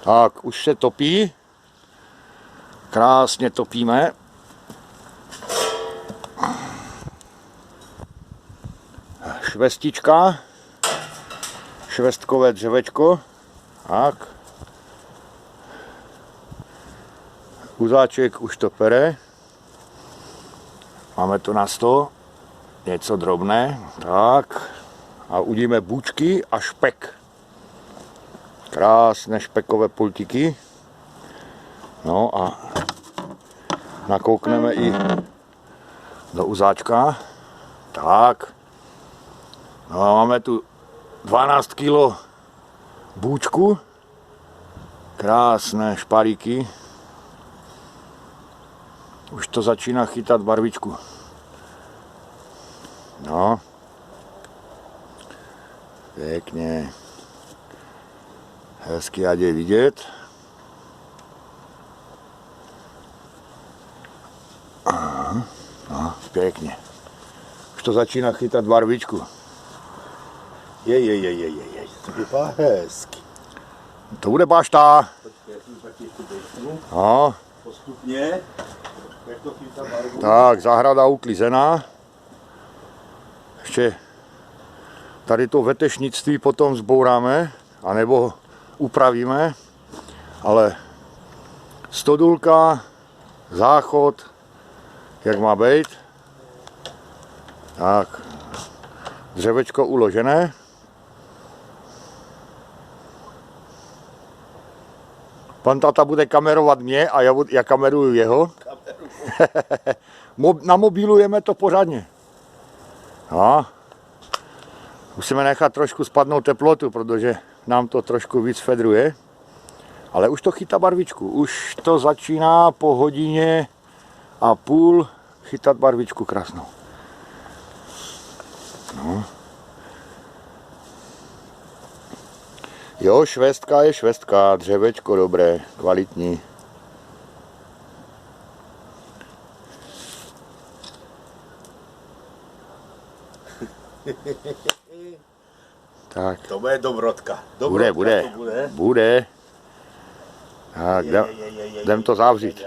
Tak, už se topí. Krásně topíme. Švestička. Švestkové dřevečko. Tak. Uzáček už to pere. Máme to na 100. Něco drobné. Tak. A udíme bučky a špek. Krásné špekové pultíky. No a nakoukneme i do uzáčka. Tak. No a máme tu 12 kg bůčku. Krásné šparíky. Už to začíná chytat barvičku. No. Pěkně. Hezky, ať je vidět. Aha, no, pěkně. Už to začíná chytat barvičku. To vypadá hezky. To bude bašta. No. Postupně. Jak to chytá barvu. Tak, zahrada uklizená. Ještě tady to vetešnictví potom zbouráme, anebo upravíme, ale stodulka, záchod, jak má být. Tak, dřevečko uložené. Pan tata bude kamerovat mě a já kameruju jeho. Namobilujeme to pořádně. No. Musíme nechat trošku spadnout teplotu, protože nám to trošku víc fedruje. Ale už to chytá barvičku. Už to začíná po hodině a půl chytat barvičku krásnou. No. Jo, švestka je švestka, dřevečko dobré, kvalitní. Tak. To bude dobrotka. Bude. Tak, jdem to zavřít.